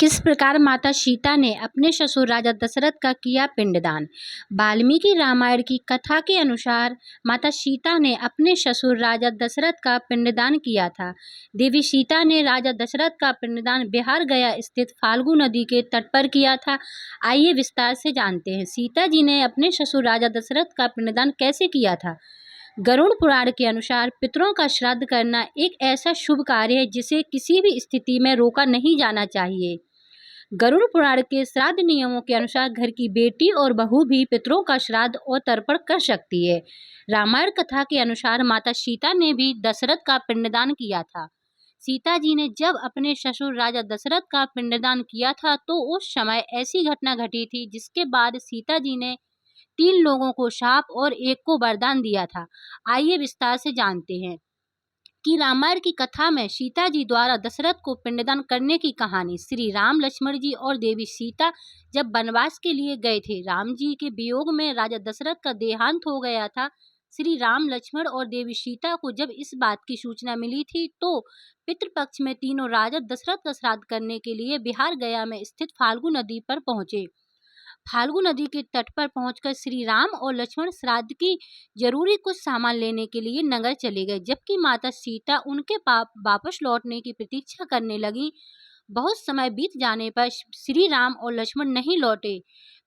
किस प्रकार माता सीता ने अपने ससुर राजा दशरथ का किया पिंडदान। वाल्मीकि रामायण की कथा के अनुसार माता सीता ने अपने ससुर राजा दशरथ का पिंडदान किया था। देवी सीता ने राजा दशरथ का पिंडदान बिहार गया स्थित फाल्गु नदी के तट पर किया था। आइए विस्तार से जानते हैं सीता जी ने अपने ससुर राजा दशरथ का पिंडदान कैसे किया था। गरुड़ पुराण के अनुसार पितरों का श्राद्ध करना एक ऐसा शुभ कार्य है जिसे किसी भी स्थिति में रोका नहीं जाना चाहिए। गरुड़ पुराण के श्राद्ध नियमों के अनुसार घर की बेटी और बहू भी पितरों का श्राद्ध और तर्पण कर सकती है। रामायण कथा के अनुसार माता सीता ने भी दशरथ का पिंडदान किया था। सीता जी ने जब अपने ससुर राजा दशरथ का पिंडदान किया था तो उस समय ऐसी घटना घटी थी जिसके बाद सीता जी ने 3 लोगों को शाप और एक को वरदान दिया था। आइए विस्तार से जानते हैं कि रामायण की कथा में सीता जी द्वारा दशरथ को पिंडदान करने की कहानी। श्री राम, लक्ष्मण जी और देवी सीता जब वनवास के लिए गए थे, राम जी के वियोग में राजा दशरथ का देहांत हो गया था। श्री राम, लक्ष्मण और देवी सीता को जब इस बात की सूचना मिली थी तो पितृपक्ष में तीनों राजा दशरथ का श्राद्ध करने के लिए बिहार गया में स्थित फाल्गु नदी पर पहुंचे। फाल्गु नदी के तट पर पहुंचकर श्री राम और लक्ष्मण श्राद्ध की जरूरी कुछ सामान लेने के लिए नगर चले गए, जबकि माता सीता उनके वापस लौटने की प्रतीक्षा करने लगी। बहुत समय बीत जाने पर श्री राम और लक्ष्मण नहीं लौटे।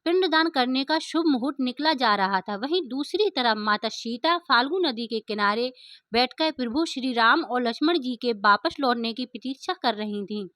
पिंडदान करने का शुभ मुहूर्त निकला जा रहा था। वहीं दूसरी तरफ माता सीता फाल्गु नदी के किनारे बैठकर प्रभु श्री राम और लक्ष्मण जी के वापस लौटने की प्रतीक्षा कर रही थीं।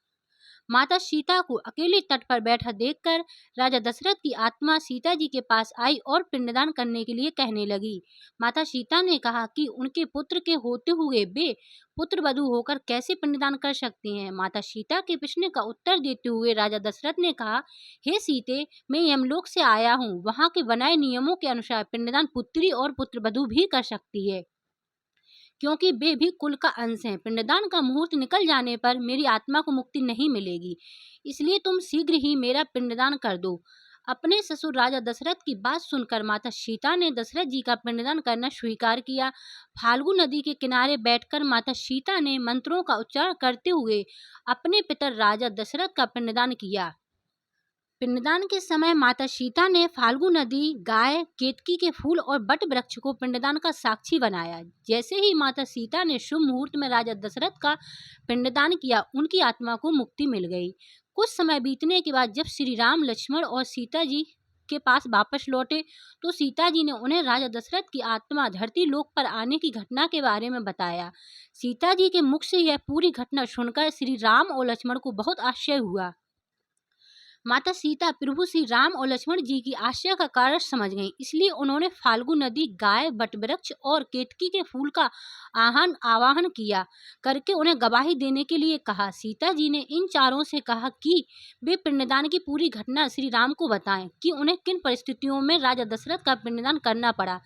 माता सीता को अकेले तट पर बैठा देखकर राजा दशरथ की आत्मा सीता जी के पास आई और पिंडदान करने के लिए कहने लगी। माता सीता ने कहा कि उनके पुत्र के होते हुए वे पुत्रवधू होकर कैसे पिंडदान कर सकती हैं। माता सीता के प्रश्न का उत्तर देते हुए राजा दशरथ ने कहा, हे सीते, मैं यमलोक से आया हूँ। वहाँ के बनाए नियमों के अनुसार पिंडदान पुत्री और पुत्रवधू भी कर सकती है, क्योंकि वे भी कुल का अंश हैं। पिंडदान का मुहूर्त निकल जाने पर मेरी आत्मा को मुक्ति नहीं मिलेगी, इसलिए तुम शीघ्र ही मेरा पिंडदान कर दो। अपने ससुर राजा दशरथ की बात सुनकर माता सीता ने दशरथ जी का पिंडदान करना स्वीकार किया। फाल्गु नदी के किनारे बैठकर माता सीता ने मंत्रों का उच्चारण करते हुए अपने पितर राजा दशरथ का पिंडदान किया। पिंडदान के समय माता सीता ने फाल्गु नदी, गाय, केतकी के फूल और बट वृक्ष को पिंडदान का साक्षी बनाया। जैसे ही माता सीता ने शुभ मुहूर्त में राजा दशरथ का पिंडदान किया, उनकी आत्मा को मुक्ति मिल गई। कुछ समय बीतने के बाद जब श्री राम, लक्ष्मण और सीता जी के पास वापस लौटे तो सीता जी ने उन्हें राजा दशरथ की आत्मा धरती लोक पर आने की घटना के बारे में बताया। सीता जी के मुख से यह पूरी घटना सुनकर श्री राम और लक्ष्मण को बहुत आश्चर्य हुआ। माता सीता प्रभु श्री राम और लक्ष्मण जी की आश्चर्य का कारण समझ गईं, इसलिए उन्होंने फाल्गु नदी, गाय, वटवृक्ष और केतकी के फूल का आवाहन किया करके उन्हें गवाही देने के लिए कहा। सीता जी ने इन चारों से कहा कि वे पिंडदान की पूरी घटना श्री राम को बताएं कि उन्हें किन परिस्थितियों में राजा दशरथ का पिंडदान करना पड़ा।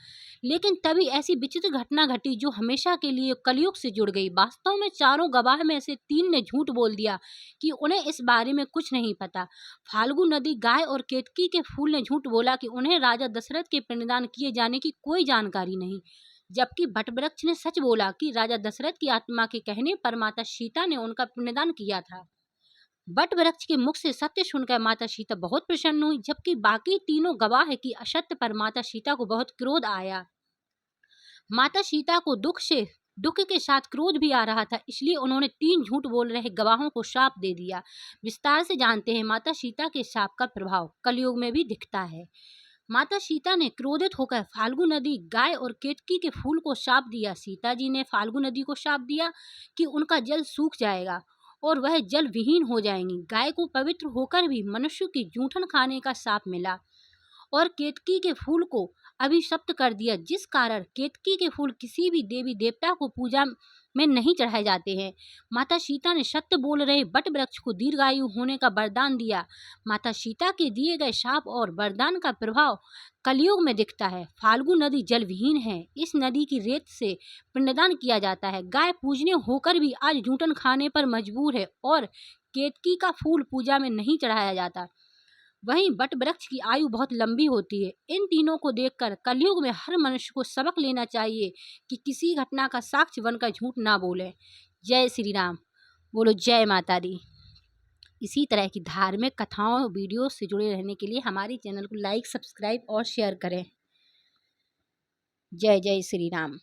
लेकिन तभी ऐसी विचित्र घटना घटी जो हमेशा के लिए कलयुग से जुड़ गई। वास्तव में चारों गवाह में से 3 ने झूठ बोल दिया कि उन्हें इस बारे में कुछ नहीं पता। फाल्गु नदी, गाय और केतकी के फूल ने झूठ बोला कि उन्हें राजा दशरथ के पिंडदान किए जाने की कोई जानकारी नहीं, जबकि वटवृक्ष ने सच बोला कि राजा दशरथ की आत्मा के कहने पर माता सीता ने उनका पिंडदान किया था। वटवृक्ष के मुख से सत्य सुनकर माता सीता बहुत प्रसन्न हुई, जबकि बाकी तीनों गवाह की असत्य पर माता सीता को बहुत क्रोध आया। माता सीता को दुख के साथ क्रोध भी आ रहा था, इसलिए उन्होंने 3 झूठ बोल रहे गवाहों को शाप दे दिया। विस्तार से जानते हैं माता सीता के शाप का प्रभाव कलयुग में भी दिखता है। माता सीता ने क्रोधित होकर फाल्गु नदी, गाय और केतकी के फूल को शाप दिया। सीता जी ने फाल्गु नदी को शाप दिया कि उनका जल सूख जाएगा और वह जल विहीन हो जाएंगी। गाय को पवित्र होकर भी मनुष्य की जूठन खाने का शाप मिला और केतकी के फूल को अभिशप्त कर दिया, जिस कारण केतकी के फूल किसी भी देवी देवता को पूजा में नहीं चढ़ाए जाते हैं। माता सीता ने सत्य बोल रहे वट वृक्ष को दीर्घायु होने का वरदान दिया। माता सीता के दिए गए शाप और वरदान का प्रभाव कलयुग में दिखता है। फाल्गु नदी जल विहीन है, इस नदी की रेत से पिंडदान किया जाता है। गाय पूजनीय होकर भी आज जूठन खाने पर मजबूर है और केतकी का फूल पूजा में नहीं चढ़ाया जाता। वहीं वट वृक्ष की आयु बहुत लंबी होती है। इन तीनों को देखकर कलयुग में हर मनुष्य को सबक लेना चाहिए कि किसी घटना का साक्ष्य बनकर झूठ ना बोले। जय श्री राम। बोलो जय माता दी। इसी तरह की धार्मिक कथाओं वीडियो से जुड़े रहने के लिए हमारे चैनल को लाइक, सब्सक्राइब और शेयर करें। जय जय श्री राम।